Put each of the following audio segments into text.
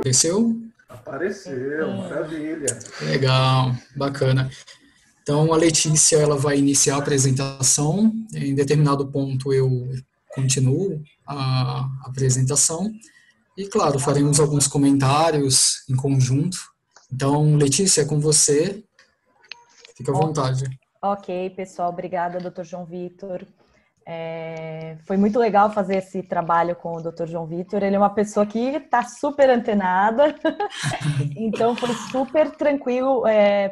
Apareceu? Apareceu, maravilha. Legal, bacana. Então, a Letícia ela vai iniciar a apresentação. Em determinado ponto, eu continuo a apresentação. E, claro, faremos alguns comentários em conjunto. Então, Letícia, é com você. Fica à vontade. Ok, pessoal. Obrigada, Dr. João Vitor. Foi muito legal fazer esse trabalho com o Dr. João Vitor. Ele é uma pessoa que está super antenada, então foi super tranquilo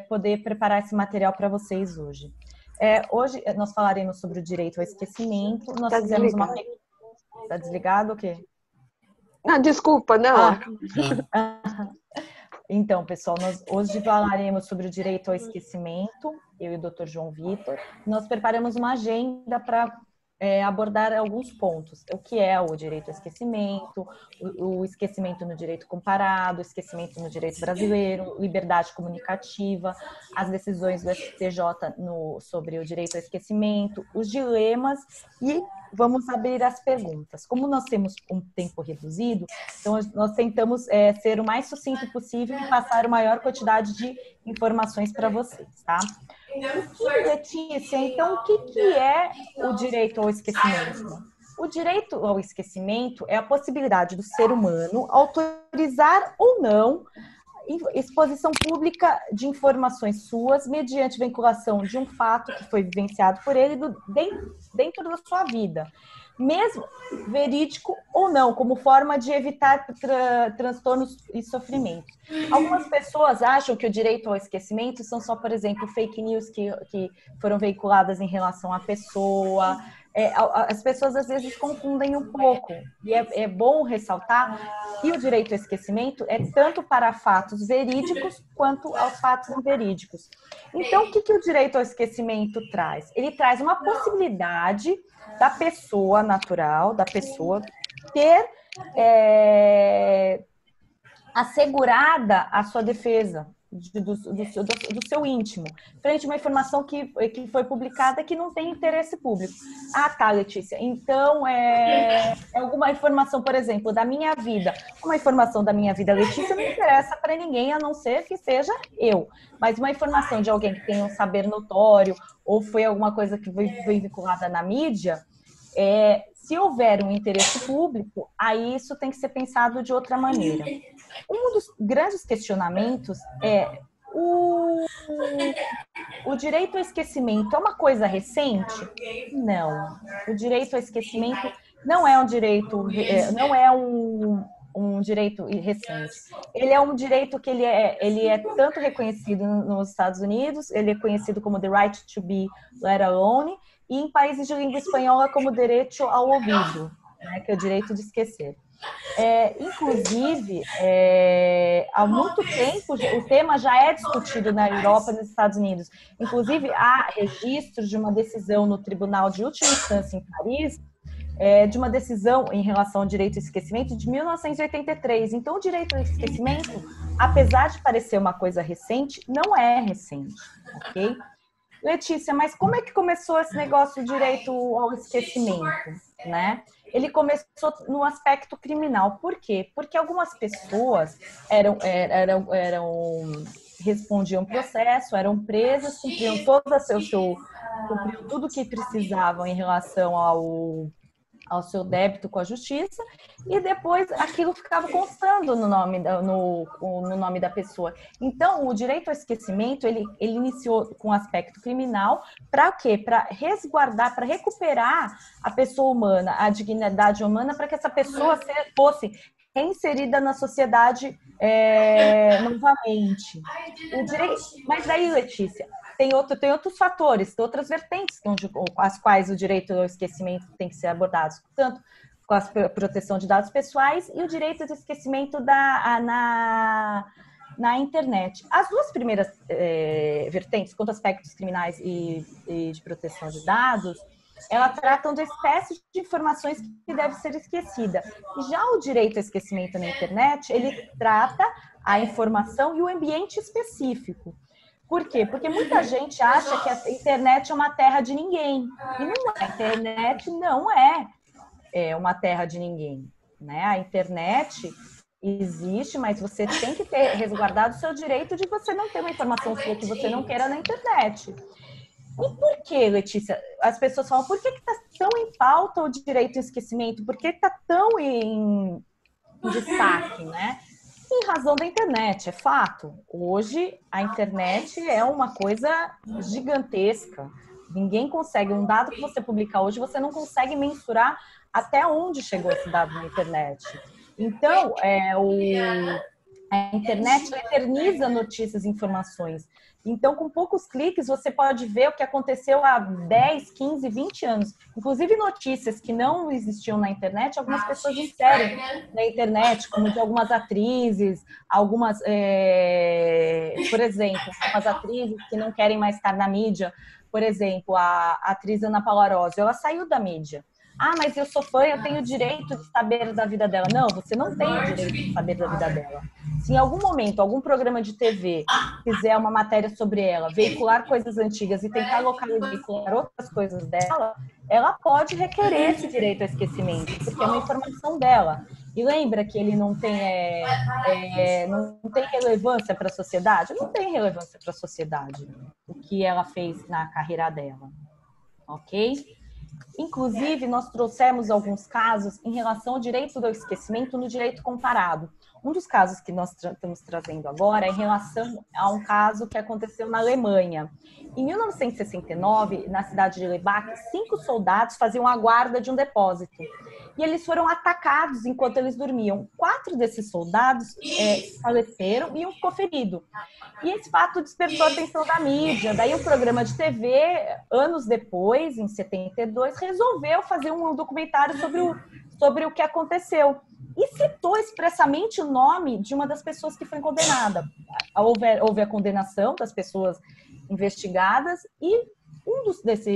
poder preparar esse material para vocês hoje. Hoje nós falaremos sobre o direito ao esquecimento. Nós fizemos uma... Está desligado o quê? Não, desculpa, não. Então, pessoal, nós hoje falaremos sobre o direito ao esquecimento, eu e o Dr. João Vitor. Nós preparamos uma agenda para abordar alguns pontos. O que é o direito ao esquecimento, o esquecimento no direito comparado, o esquecimento no direito brasileiro, liberdade comunicativa, as decisões do STJ sobre o direito ao esquecimento, os dilemas e vamos abrir as perguntas. Como nós temos um tempo reduzido, então nós tentamos ser o mais sucinto possível e passar a maior quantidade de informações para vocês, tá? Letícia, então, o que é o direito ao esquecimento? O direito ao esquecimento é a possibilidade do ser humano autorizar ou não exposição pública de informações suas mediante vinculação de um fato que foi vivenciado por ele dentro da sua vida, mesmo verídico ou não, como forma de evitar transtornos e sofrimentos. Algumas pessoas acham que o direito ao esquecimento são só, por exemplo, fake news que foram veiculadas em relação à pessoa. As pessoas às vezes confundem um pouco, e é bom ressaltar que o direito ao esquecimento é tanto para fatos verídicos quanto aos fatos inverídicos. Então, o que o direito ao esquecimento traz? Ele traz uma possibilidade da pessoa natural, da pessoa ter assegurada a sua defesa do seu íntimo, frente a uma informação que foi publicada que não tem interesse público. Ah, tá, Letícia. Então, alguma informação, por exemplo, da minha vida. Uma informação da minha vida, Letícia, não interessa para ninguém, a não ser que seja eu. Mas uma informação de alguém que tem um saber notório ou foi alguma coisa que foi vinculada na mídia, se houver um interesse público, aí isso tem que ser pensado de outra maneira. Um dos grandes questionamentos é o direito ao esquecimento é uma coisa recente? Não. O direito ao esquecimento não é um direito, um direito recente. Ele é um direito que ele é tanto reconhecido nos Estados Unidos, ele é conhecido como the right to be let alone, e em países de língua espanhola como direito ao ouvido, né, que é o direito de esquecer. Inclusive, há muito tempo, o tema já é discutido na Europa e nos Estados Unidos. Inclusive, há registros de uma decisão no Tribunal de Última Instância em Paris, de uma decisão em relação ao direito ao esquecimento de 1983. Então, o direito ao esquecimento, apesar de parecer uma coisa recente, não é recente, ok? Letícia, mas como é que começou esse negócio do direito ao esquecimento, né? Ele começou no aspecto criminal. Por quê? Porque algumas pessoas respondiam processo, eram presas, cumpriam tudo o que precisavam em relação ao seu débito com a justiça, e depois aquilo ficava constando no nome da pessoa. Então, o direito ao esquecimento, ele iniciou com o aspecto criminal, para quê? Para resguardar, para recuperar a pessoa humana, a dignidade humana, para que essa pessoa fosse reinserida na sociedade novamente. Mas daí, Letícia, tem outros fatores, tem outras vertentes com as quais o direito ao esquecimento tem que ser abordado, tanto com a proteção de dados pessoais e o direito ao esquecimento na internet. As duas primeiras vertentes, quanto a aspectos criminais e de proteção de dados, elas tratam de espécies de informações que devem ser esquecidas. Já o direito ao esquecimento na internet, ele trata a informação e o ambiente específico. Por quê? Porque muita gente acha que a internet é uma terra de ninguém. E não é. A internet não é uma terra de ninguém, né? A internet existe, mas você tem que ter resguardado o seu direito de você não ter uma informação sua que você não queira na internet. E por que, Letícia? As pessoas falam, por que está tão em pauta o direito ao esquecimento? Por que está tão em destaque, né? Em razão da internet, é fato. Hoje, a internet é uma coisa gigantesca. Ninguém consegue, um dado que você publicar hoje, você não consegue mensurar até onde chegou esse dado na internet. Então, a internet eterniza notícias e informações. Então, com poucos cliques, você pode ver o que aconteceu há 10, 15, 20 anos. Inclusive, notícias que não existiam na internet, algumas pessoas inserem na internet, como de algumas atrizes, algumas, por exemplo, algumas atrizes que não querem mais estar na mídia. Por exemplo, a atriz Ana Paula Arósio, ela saiu da mídia. Ah, mas eu sou fã, eu tenho o direito de saber da vida dela. Não, você não tem o direito de saber da vida dela. Se em algum momento, algum programa de TV fizer uma matéria sobre ela, veicular coisas antigas e tentar veicular outras coisas dela, ela pode requerer esse direito ao esquecimento, porque é uma informação dela. E lembra que ele não tem relevância para a sociedade? Não tem relevância para a sociedade o que ela fez na carreira dela. Ok? Inclusive, nós trouxemos alguns casos em relação ao direito do esquecimento no direito comparado. Um dos casos que nós estamos trazendo agora é em relação a um caso que aconteceu na Alemanha. Em 1969, na cidade de Lebach, 5 soldados faziam a guarda de um depósito. E eles foram atacados enquanto eles dormiam. 4 desses soldados faleceram e um ficou ferido. E esse fato despertou a atenção da mídia. Daí o programa de TV, anos depois, em 72, resolveu fazer um documentário sobre o que aconteceu. E citou expressamente o nome de uma das pessoas que foi condenada. Houve a condenação das pessoas investigadas e um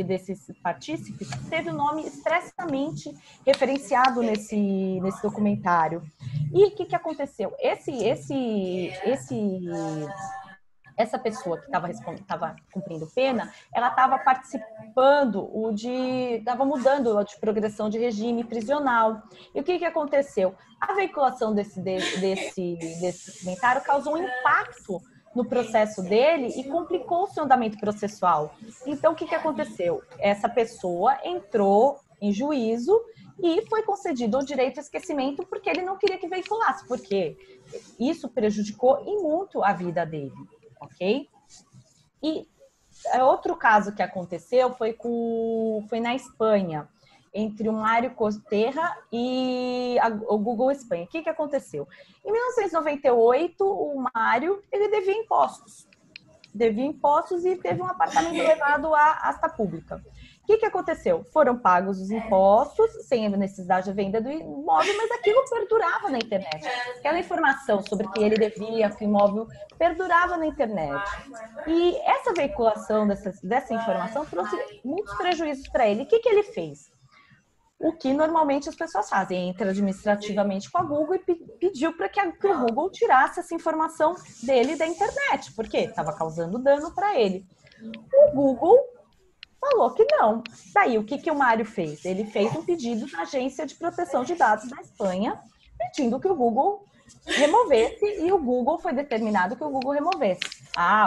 desses partícipes teve o nome expressamente referenciado nesse documentário. E o que aconteceu? Essa pessoa que estava cumprindo pena, ela estava participando estava mudando de progressão de regime prisional. E o que aconteceu? A veiculação desse documentário causou um impacto no processo dele e complicou o seu andamento processual. Então, o que aconteceu? Essa pessoa entrou em juízo e foi concedido o direito ao esquecimento porque ele não queria que veiculasse, porque isso prejudicou e muito a vida dele. Ok? E outro caso que aconteceu foi na Espanha, entre o Mário Corterra e o Google Espanha. O que aconteceu? Em 1998, o Mário ele devia impostos e teve um apartamento levado à asta pública. O que aconteceu? Foram pagos os impostos, sem a necessidade de venda do imóvel, mas aquilo perdurava na internet. Aquela informação sobre que ele devia que o imóvel perdurava na internet. E essa veiculação dessa informação trouxe muitos prejuízos para ele. O que ele fez? O que normalmente as pessoas fazem, entra administrativamente com a Google e pediu para que o Google tirasse essa informação dele da internet, porque estava causando dano para ele. O Google falou que não. Daí, o que o Mário fez? Ele fez um pedido na Agência de Proteção de Dados da Espanha, pedindo que o Google removesse, e o Google foi determinado que o Google removesse.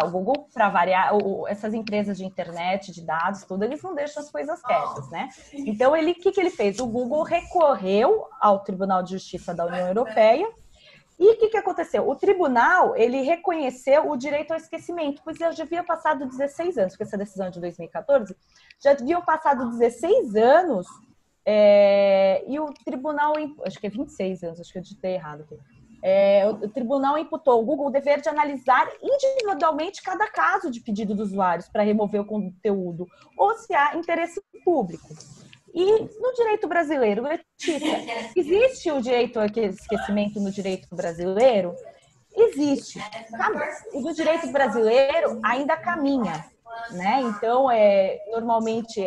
O Google, para variar, essas empresas de internet, de dados, tudo, eles não deixam as coisas quietas, né? Então, o que ele fez? O Google recorreu ao Tribunal de Justiça da União Europeia. E o que aconteceu? O tribunal, ele reconheceu o direito ao esquecimento, pois já havia passado 16 anos, porque essa decisão é de 2014, já haviam passado 16 anos, e o tribunal, acho que é 26 anos, acho que eu digitei errado aqui. O tribunal imputou ao Google o dever de analisar individualmente cada caso de pedido dos usuários para remover o conteúdo, ou se há interesse público. E no direito brasileiro, Letícia, existe o direito ao esquecimento no direito brasileiro? Existe. E no direito brasileiro ainda caminha, né? Então, normalmente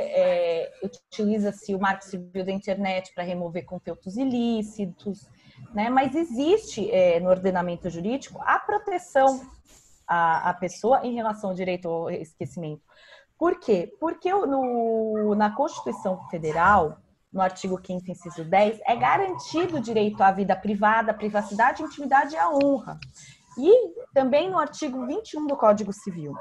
utiliza-se o Marco Civil da Internet para remover conteúdos ilícitos, né? Mas existe no ordenamento jurídico a proteção à pessoa em relação ao direito ao esquecimento. Por quê? Porque na Constituição Federal, no artigo 5º, inciso 10, é garantido o direito à vida privada, à privacidade, à intimidade e à honra. E também no artigo 21 do Código Civil.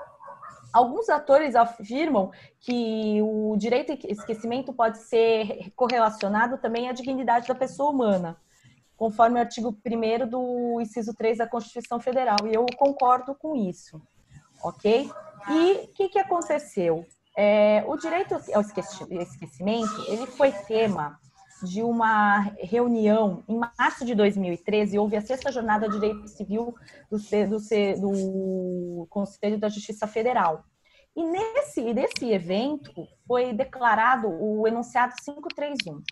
Alguns autores afirmam que o direito ao esquecimento pode ser correlacionado também à dignidade da pessoa humana, conforme o artigo 1º do inciso 3 da Constituição Federal. E eu concordo com isso, ok? E o que aconteceu? O direito ao esquecimento, ele foi tema de uma reunião em março de 2013, houve a 6ª Jornada de Direito Civil do Conselho da Justiça Federal. E nesse evento foi declarado o enunciado 531.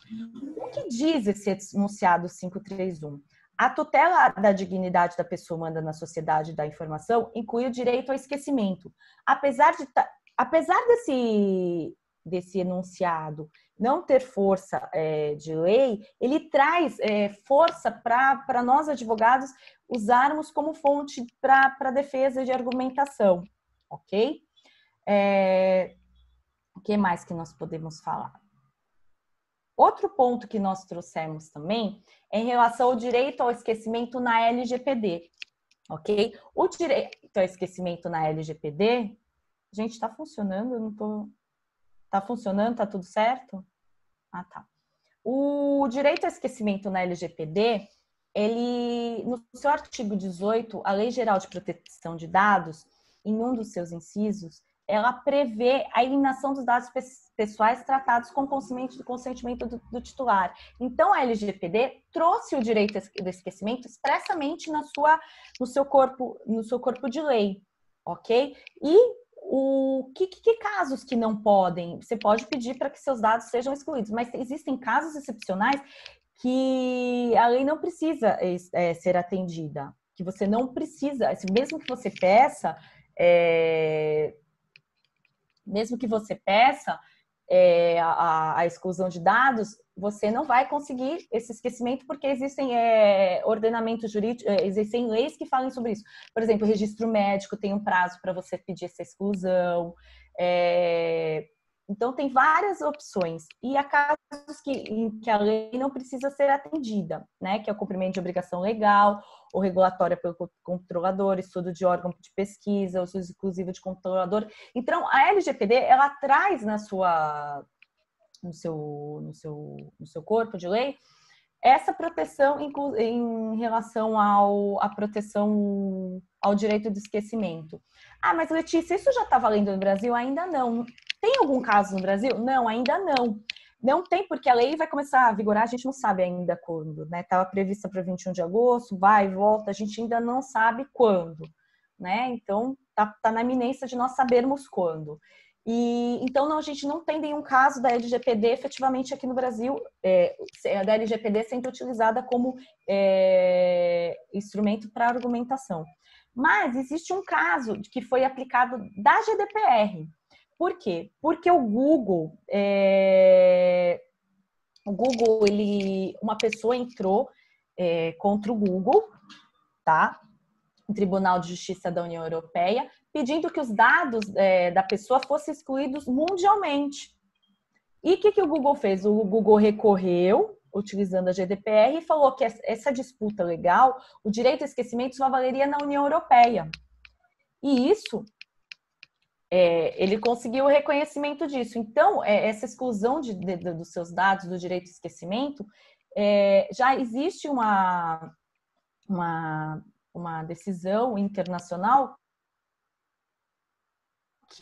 O que diz esse enunciado 531? A tutela da dignidade da pessoa humana na sociedade da informação inclui o direito ao esquecimento. Apesar desse enunciado não ter força de lei, ele traz força para nós, advogados, usarmos como fonte para defesa de argumentação, ok? O que mais que nós podemos falar? Outro ponto que nós trouxemos também é em relação ao direito ao esquecimento na LGPD, ok? O direito ao esquecimento na LGPD, gente, está funcionando? Eu não tô... Tá funcionando? Tá tudo certo? Ah, tá. O direito ao esquecimento na LGPD, ele, no seu artigo 18, a Lei Geral de Proteção de Dados, em um dos seus incisos, ela prevê a eliminação dos dados pessoais tratados com consentimento do titular. Então, a LGPD trouxe o direito do esquecimento expressamente no seu corpo de lei, ok? E que casos que não podem? Você pode pedir para que seus dados sejam excluídos, mas existem casos excepcionais que a lei não precisa ser atendida, que você não precisa, mesmo que você peça, a exclusão de dados, você não vai conseguir esse esquecimento porque existem ordenamentos jurídicos, existem leis que falam sobre isso. Por exemplo, o registro médico tem um prazo para você pedir essa exclusão. Então, tem várias opções. E há casos em que a lei não precisa ser atendida, né? Que é o cumprimento de obrigação legal, ou regulatória pelo controlador, estudo de órgão de pesquisa, uso exclusivo de controlador. Então, a LGPD, ela traz no seu corpo de lei essa proteção em relação à proteção ao direito do esquecimento. Ah, mas Letícia, isso já está valendo no Brasil? Ainda não. Tem algum caso no Brasil? Não, ainda não. Não tem, porque a lei vai começar a vigorar, a gente não sabe ainda quando, né? Estava prevista para 21 de agosto, vai e volta, a gente ainda não sabe quando, né? Então, tá na iminência de nós sabermos quando. E então, a gente não tem nenhum caso da LGPD efetivamente aqui no Brasil, da LGPD sendo utilizada como instrumento para argumentação. Mas existe um caso que foi aplicado da GDPR. Por quê? Porque o Google, uma pessoa entrou contra o Google, tá? No Tribunal de Justiça da União Europeia, pedindo que os dados da pessoa fossem excluídos mundialmente. E o que o Google fez? O Google recorreu, utilizando a GDPR, e falou que essa disputa legal, o direito ao esquecimento, só valeria na União Europeia. E isso, ele conseguiu o reconhecimento disso. Então, essa exclusão dos seus dados do direito ao esquecimento, já existe uma decisão internacional do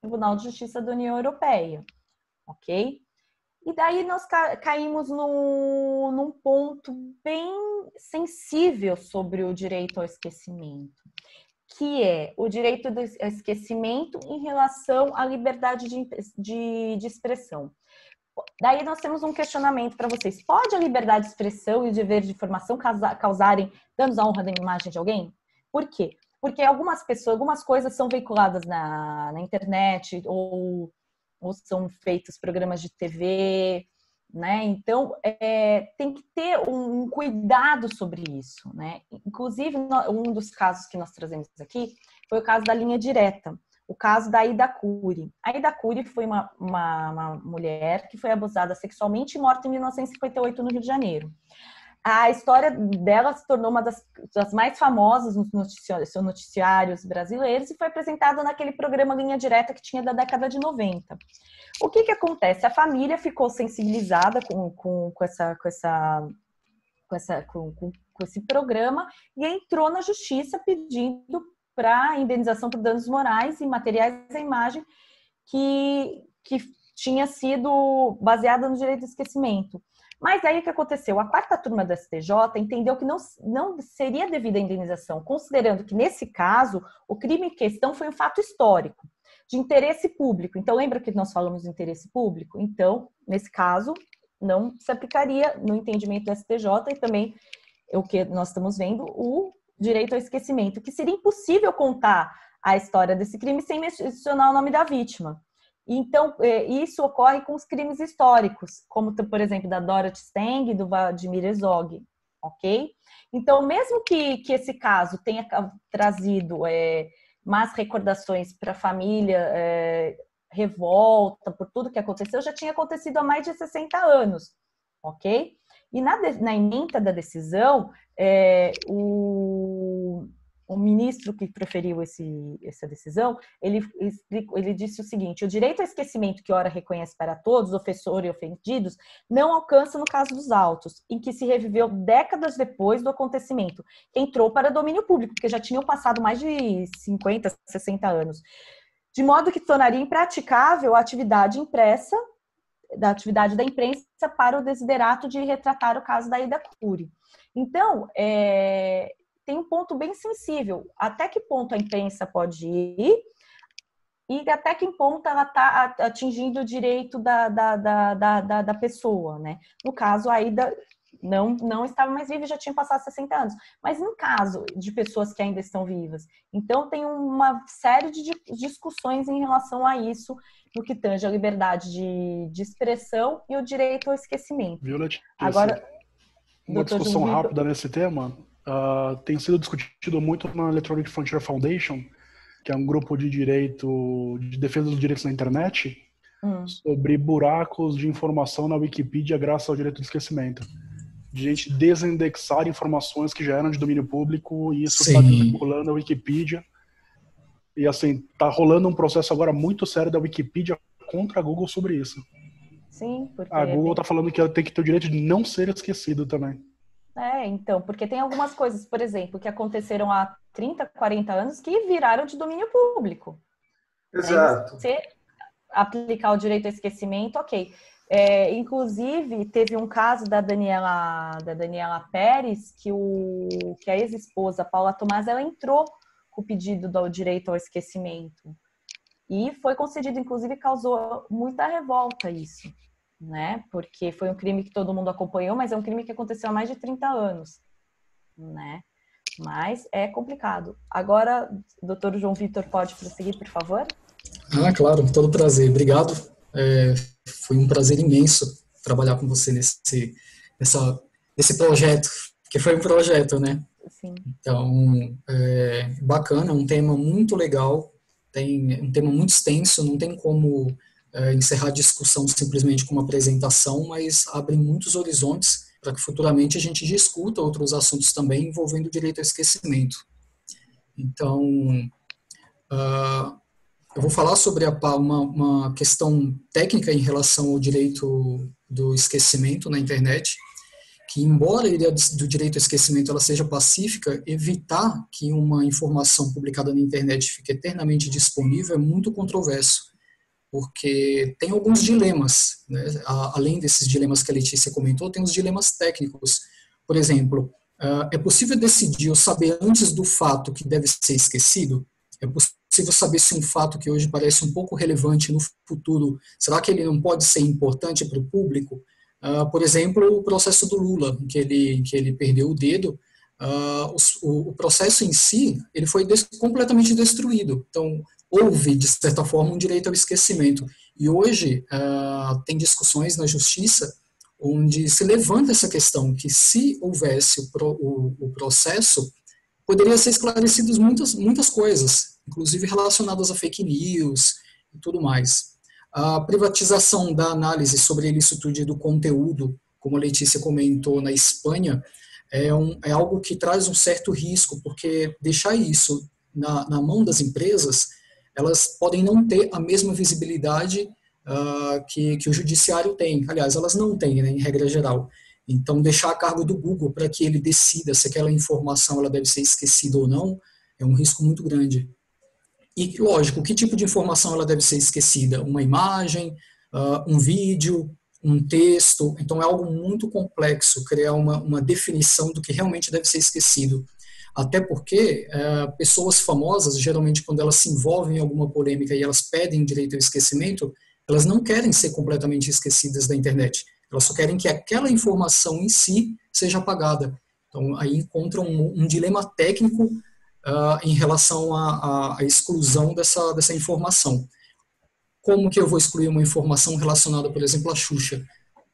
Tribunal de Justiça da União Europeia, ok? E daí nós caímos num ponto bem sensível sobre o direito ao esquecimento, que é o direito ao esquecimento em relação à liberdade de expressão. Daí nós temos um questionamento para vocês. Pode a liberdade de expressão e o dever de informação causarem danos à honra da imagem de alguém? Por quê? Porque algumas coisas são veiculadas na internet ou são feitos programas de TV, né? Então, tem que ter um cuidado sobre isso, né? Inclusive, um dos casos que nós trazemos aqui foi o caso da linha direta, o caso da Aida Cury. A Aida Cury foi uma mulher que foi abusada sexualmente e morta em 1958 no Rio de Janeiro. A história dela se tornou uma das mais famosas nos noticiários brasileiros e foi apresentada naquele programa Linha Direta que tinha da década de 90. O que acontece? A família ficou sensibilizada com esse programa e entrou na justiça pedindo para indenização por danos morais e materiais à imagem que tinha sido baseada no direito do esquecimento. Mas aí o que aconteceu? A quarta turma do STJ entendeu que não seria devida a indenização, considerando que, nesse caso, o crime em questão foi um fato histórico, de interesse público. Então, lembra que nós falamos de interesse público? Então, nesse caso, não se aplicaria no entendimento do STJ e também o que nós estamos vendo, o direito ao esquecimento, que seria impossível contar a história desse crime sem mencionar o nome da vítima. Então, isso ocorre com os crimes históricos, como, por exemplo, da Dorothy Stang e do Vladimir Herzog, ok? Então, mesmo que esse caso tenha trazido más recordações para a família, revolta por tudo que aconteceu, já tinha acontecido há mais de 60 anos, ok? E na ementa da decisão, o ministro que proferiu essa decisão, ele disse o seguinte: o direito ao esquecimento que ora reconhece para todos, ofensor e ofendidos, não alcança no caso dos autos, em que se reviveu décadas depois do acontecimento, que entrou para domínio público, porque já tinham passado mais de 50, 60 anos. De modo que tornaria impraticável a atividade impressa, da atividade da imprensa para o desiderato de retratar o caso da Aida Cury. Então, tem um ponto bem sensível. Até que ponto a imprensa pode ir e até que ponto ela está atingindo o direito da pessoa, né? No caso, a Aida não estava mais viva e já tinha passado 60 anos. Mas no caso de pessoas que ainda estão vivas, então tem uma série de discussões em relação a isso, no que tange a liberdade de expressão e o direito ao esquecimento. Violet, agora, uma discussão João Vitor, rápida nesse tema. Tem sido discutido muito na Electronic Frontier Foundation, que é um grupo de defesa dos direitos na internet, sobre buracos de informação na Wikipedia graças ao direito do esquecimento. De gente desindexar informações que já eram de domínio público, e isso está circulando na Wikipedia. E assim, está rolando um processo agora muito sério da Wikipedia contra a Google sobre isso. Sim, porque a Google está falando que ela tem que ter o direito de não ser esquecido também. Então, porque tem algumas coisas, por exemplo, que aconteceram há 30, 40 anos que viraram de domínio público. Exato. Você aplicar o direito ao esquecimento, ok. Inclusive, teve um caso da Daniela Pérez, que a ex-esposa, Paula Tomás, ela entrou com o pedido do direito ao esquecimento. E foi concedido, inclusive, causou muita revolta isso, né? Porque foi um crime que todo mundo acompanhou, mas é um crime que aconteceu há mais de 30 anos, né? Mas é complicado. Agora, doutor João Vitor, pode prosseguir, por favor? Claro, todo prazer. Obrigado. Foi um prazer imenso trabalhar com você nesse projeto, que foi um projeto, né? Sim. Então, bacana, um tema muito legal, um tema muito extenso, não tem como encerrar a discussão simplesmente com uma apresentação, mas abre muitos horizontes para que futuramente a gente discuta outros assuntos também envolvendo o direito ao esquecimento. Então, eu vou falar sobre uma questão técnica em relação ao direito do esquecimento na internet, que embora a ideia do direito ao esquecimento ela seja pacífica, evitar que uma informação publicada na internet fique eternamente disponível é muito controverso, porque tem alguns dilemas, né? Além desses dilemas que a Letícia comentou, tem os dilemas técnicos. Por exemplo, é possível decidir ou saber antes do fato que deve ser esquecido? É possível saber se um fato que hoje parece um pouco relevante no futuro, será que ele não pode ser importante para o público? Por exemplo, o processo do Lula, em que ele perdeu o dedo, o processo em si ele foi completamente destruído. Então, houve, de certa forma, um direito ao esquecimento. E hoje tem discussões na justiça onde se levanta essa questão, que se houvesse o processo, poderia ser esclarecidas muitas coisas. inclusive relacionadas a fake news e tudo mais. A privatização da análise sobre a ilicitude do conteúdo, como a Letícia comentou, na Espanha, é algo que traz um certo risco, porque deixar isso na mão das empresas, elas podem não ter a mesma visibilidade que o judiciário tem. Aliás, elas não têm, né, em regra geral. Então, deixar a cargo do Google para que ele decida se aquela informação ela deve ser esquecida ou não, é um risco muito grande. E, lógico, que tipo de informação ela deve ser esquecida? Uma imagem, um vídeo, um texto? Então, é algo muito complexo criar uma definição do que realmente deve ser esquecido. Até porque pessoas famosas, geralmente, quando elas se envolvem em alguma polêmica e elas pedem direito ao esquecimento, elas não querem ser completamente esquecidas da internet. Elas só querem que aquela informação em si seja apagada. Então, aí encontram um dilema técnico em relação à exclusão dessa informação. Como que eu vou excluir uma informação relacionada, por exemplo, à Xuxa?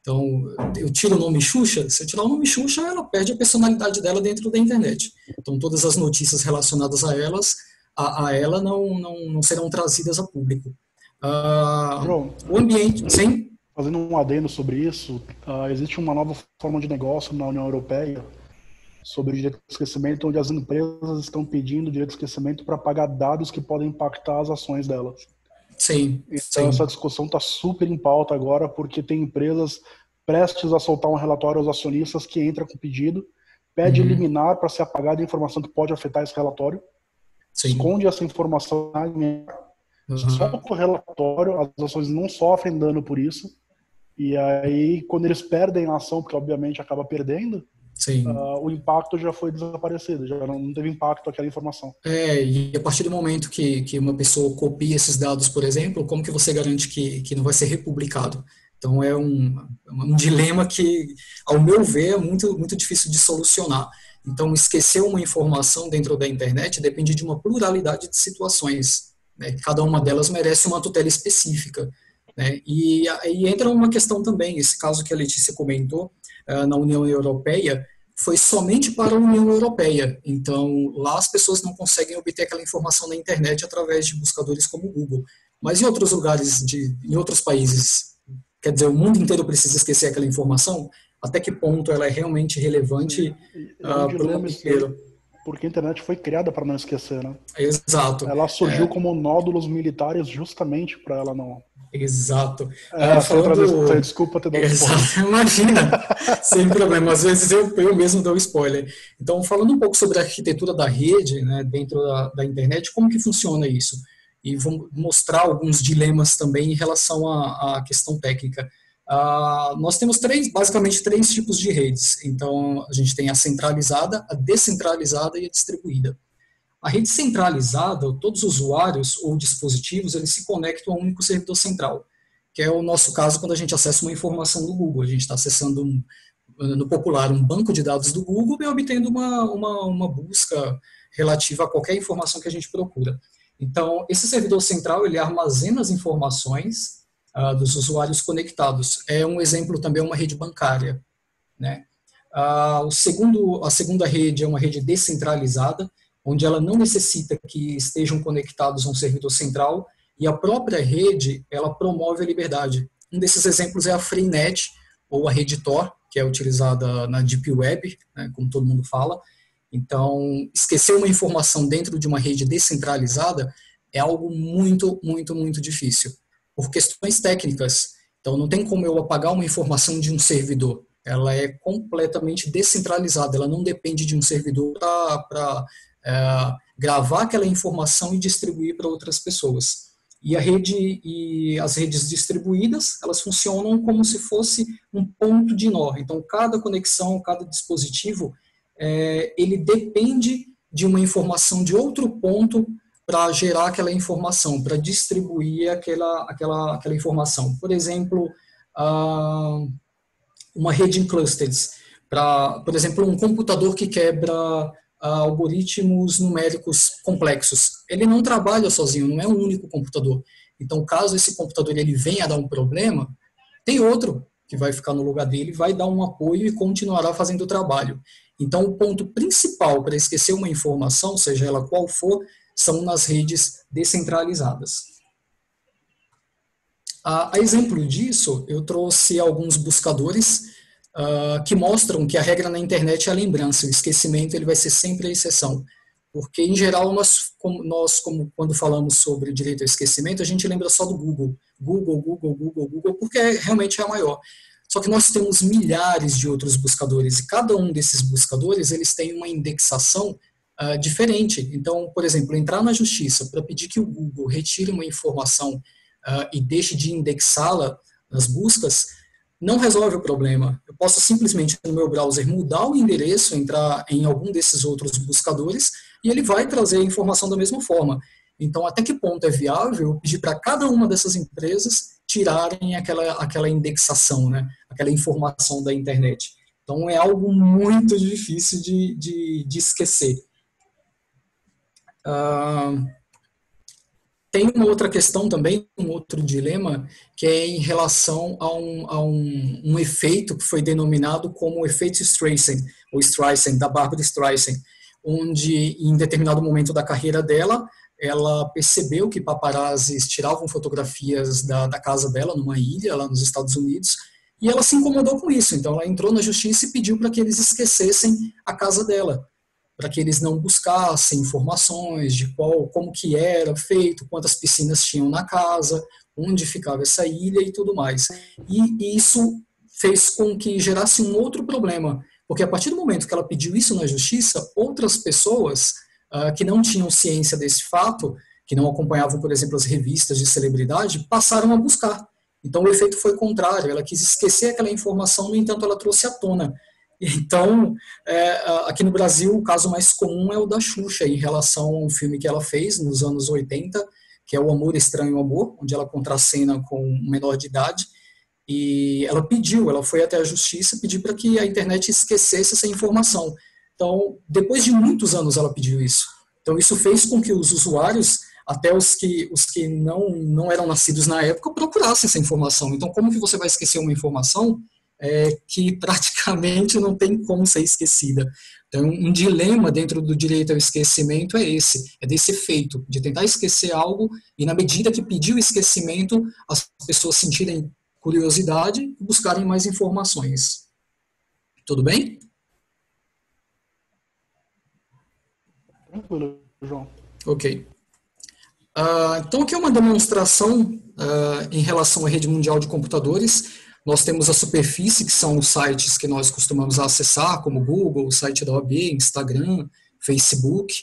Então, eu tiro o nome Xuxa, se eu tirar o nome Xuxa, ela perde a personalidade dela dentro da internet. Então, todas as notícias relacionadas a ela não serão trazidas a público. João, o ambiente... Sim? Fazendo um adendo sobre isso, existe uma nova forma de negócio na União Europeia sobre o direito de esquecimento, onde as empresas estão pedindo direito de esquecimento para pagar dados que podem impactar as ações delas. Sim. Então essa discussão está super em pauta agora, porque tem empresas prestes a soltar um relatório aos acionistas que entra com pedido, pede liminar para ser apagada a informação que pode afetar esse relatório, esconde essa informação solta o relatório, as ações não sofrem dano por isso, e aí quando eles perdem a ação, porque obviamente acaba perdendo, o impacto já foi desaparecido, já não teve impacto aquela informação. E a partir do momento que uma pessoa copia esses dados, por exemplo, como que você garante que não vai ser republicado? Então é um dilema que, ao meu ver, é muito, muito difícil de solucionar. Então, esquecer uma informação dentro da internet depende de uma pluralidade de situações, né? Cada uma delas merece uma tutela específica, né? E aí entra uma questão também, esse caso que a Letícia comentou, na União Europeia, foi somente para a União Europeia. Então, lá as pessoas não conseguem obter aquela informação na internet através de buscadores como o Google. Mas em outros lugares, em outros países, quer dizer, o mundo inteiro precisa esquecer aquela informação? Até que ponto ela é realmente relevante para o mundo inteiro? Porque a internet foi criada para não esquecer, né? Exato. Ela surgiu como nódulos militares justamente para ela não... Exato. Desculpa ter dado spoiler. Imagina, sem problema. Às vezes eu mesmo dou spoiler. Então, falando um pouco sobre a arquitetura da rede, né, dentro da internet, como que funciona isso? E vou mostrar alguns dilemas também em relação à questão técnica. Nós temos basicamente três tipos de redes. Então, a gente tem a centralizada, a descentralizada e a distribuída. A rede centralizada, todos os usuários ou dispositivos, eles se conectam a um único servidor central, que é o nosso caso quando a gente acessa uma informação do Google. A gente está acessando, no popular, um banco de dados do Google e obtendo uma busca relativa a qualquer informação que a gente procura. Então, esse servidor central, ele armazena as informações dos usuários conectados. É um exemplo também, uma rede bancária, né? A segunda rede é uma rede descentralizada, onde ela não necessita que estejam conectados a um servidor central, e a própria rede, ela promove a liberdade. Um desses exemplos é a Freenet, ou a rede Tor, que é utilizada na Deep Web, né, como todo mundo fala. Então, esquecer uma informação dentro de uma rede descentralizada é algo muito, muito, muito difícil, por questões técnicas. Então, não tem como eu apagar uma informação de um servidor. Ela é completamente descentralizada, ela não depende de um servidor para gravar aquela informação e distribuir para outras pessoas. E a rede e as redes distribuídas, elas funcionam como se fosse um ponto de nó. Então, cada conexão, cada dispositivo, ele depende de uma informação de outro ponto para gerar aquela informação, para distribuir aquela informação. Por exemplo, uma rede em clusters. Por exemplo, um computador que quebra algoritmos numéricos complexos. Ele não trabalha sozinho, não é um único computador. Então, caso esse computador ele venha a dar um problema, tem outro que vai ficar no lugar dele, vai dar um apoio e continuará fazendo o trabalho. Então, o ponto principal para esquecer uma informação, seja ela qual for, são nas redes descentralizadas. A exemplo disso, eu trouxe alguns buscadores que mostram que a regra na internet é a lembrança, o esquecimento ele vai ser sempre a exceção. Porque, em geral, nós quando falamos sobre direito ao esquecimento, a gente lembra só do Google. Google, porque realmente é a maior. Só que nós temos milhares de outros buscadores, e cada um desses buscadores, eles têm uma indexação diferente. Então, por exemplo, entrar na justiça para pedir que o Google retire uma informação e deixe de indexá-la nas buscas, não resolve o problema. Eu posso simplesmente, no meu browser, mudar o endereço, entrar em algum desses outros buscadores, e ele vai trazer a informação da mesma forma. Então, até que ponto é viável pedir para cada uma dessas empresas tirarem aquela indexação, né? Aquela informação da internet. Então, é algo muito difícil de esquecer. Tem uma outra questão também, um outro dilema, que é em relação a um efeito que foi denominado como o efeito Streisand, ou Streisand, da Barbra Streisand, onde, em determinado momento da carreira dela, ela percebeu que paparazzis tiravam fotografias da casa dela, numa ilha, lá nos Estados Unidos, e ela se incomodou com isso. Então, ela entrou na justiça e pediu para que eles esquecessem a casa dela, para que eles não buscassem informações de como que era feito, quantas piscinas tinham na casa, onde ficava essa ilha e tudo mais. E isso fez com que gerasse um outro problema, porque a partir do momento que ela pediu isso na justiça, outras pessoas que não tinham ciência desse fato, que não acompanhavam, por exemplo, as revistas de celebridade, passaram a buscar. Então o efeito foi contrário, ela quis esquecer aquela informação, no entanto ela trouxe à tona. Então, aqui no Brasil, o caso mais comum é o da Xuxa, em relação a um filme que ela fez nos anos 80, que é O Amor Estranho Amor, onde ela contracena com um menor de idade, e ela foi até a justiça pedir para que a internet esquecesse essa informação. Então, depois de muitos anos ela pediu isso. Então, isso fez com que os usuários, até os que não eram nascidos na época, procurassem essa informação. Então, como que você vai esquecer uma informação que praticamente não tem como ser esquecida? Então, um dilema dentro do direito ao esquecimento é desse efeito, de tentar esquecer algo e, na medida que pedir o esquecimento, as pessoas sentirem curiosidade e buscarem mais informações. Tudo bem? Tranquilo, João. Ok. Então, aqui é uma demonstração em relação à rede mundial de computadores. Nós temos a superfície, que são os sites que nós costumamos acessar, como Google, o site da OAB, Instagram, Facebook.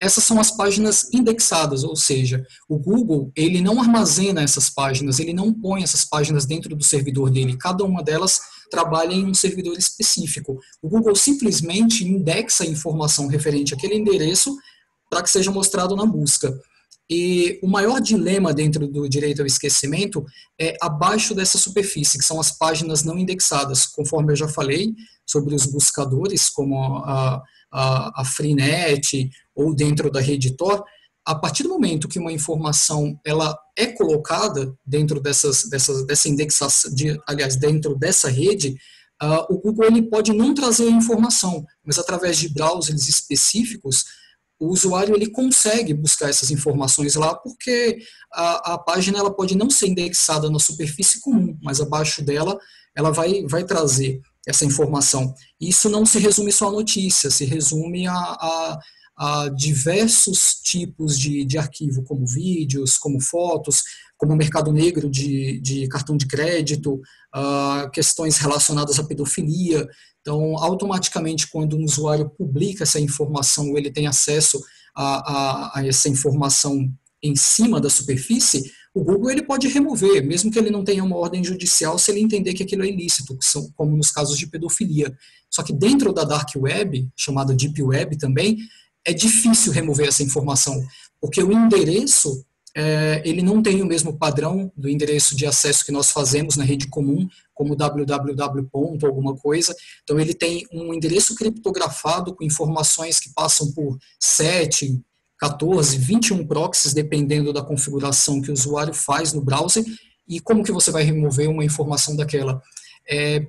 Essas são as páginas indexadas, ou seja, o Google ele não armazena essas páginas, ele não põe essas páginas dentro do servidor dele, cada uma delas trabalha em um servidor específico. O Google simplesmente indexa a informação referente àquele endereço para que seja mostrado na busca. E o maior dilema dentro do direito ao esquecimento é abaixo dessa superfície, que são as páginas não indexadas, conforme eu já falei sobre os buscadores, como a Freenet ou dentro da rede Tor. A partir do momento que uma informação ela é colocada dentro dessa indexação, dentro dessa rede, o Google ele pode não trazer a informação, mas através de browsers específicos, o usuário ele consegue buscar essas informações lá, porque a página ela pode não ser indexada na superfície comum, mas abaixo dela ela vai trazer essa informação. Isso não se resume só a notícias, se resume a diversos tipos de arquivo, como vídeos, como fotos, como o mercado negro de cartão de crédito, questões relacionadas à pedofilia. Então, automaticamente, quando um usuário publica essa informação, ele tem acesso a essa informação em cima da superfície, o Google ele pode remover, mesmo que ele não tenha uma ordem judicial, se ele entender que aquilo é ilícito, como nos casos de pedofilia. Só que dentro da Dark Web, chamada Deep Web também, é difícil remover essa informação, porque o endereço ele não tem o mesmo padrão do endereço de acesso que nós fazemos na rede comum, como www. Alguma coisa. Então, ele tem um endereço criptografado com informações que passam por 7, 14, 21 proxies, dependendo da configuração que o usuário faz no browser. E como que você vai remover uma informação daquela?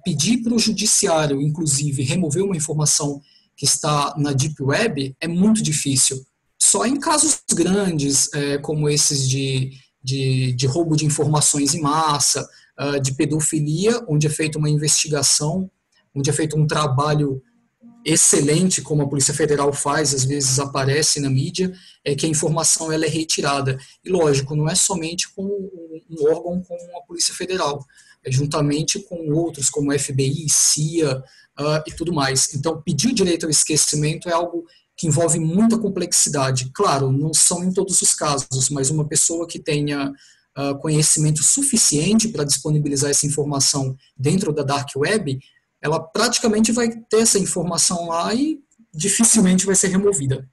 Pedir para o judiciário, inclusive, remover uma informação que está na Deep Web é muito difícil, só em casos grandes, como esses de roubo de informações em massa, de pedofilia, onde é feita uma investigação, onde é feito um trabalho excelente, como a Polícia Federal faz, às vezes aparece na mídia, é que a informação ela é retirada. E, lógico, não é somente com um órgão como a Polícia Federal, é juntamente com outros, como o FBI, CIA e tudo mais. Então, pedir o direito ao esquecimento é algo que envolve muita complexidade. Claro, não são em todos os casos, mas uma pessoa que tenha conhecimento suficiente para disponibilizar essa informação dentro da Dark Web, ela praticamente vai ter essa informação lá e dificilmente vai ser removida.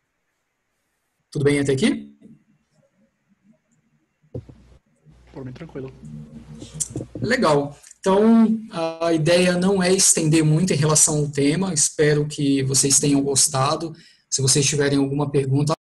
Tudo bem até aqui? Por mim, tranquilo. Legal. Então, a ideia não é estender muito em relação ao tema. Espero que vocês tenham gostado. Se vocês tiverem alguma pergunta,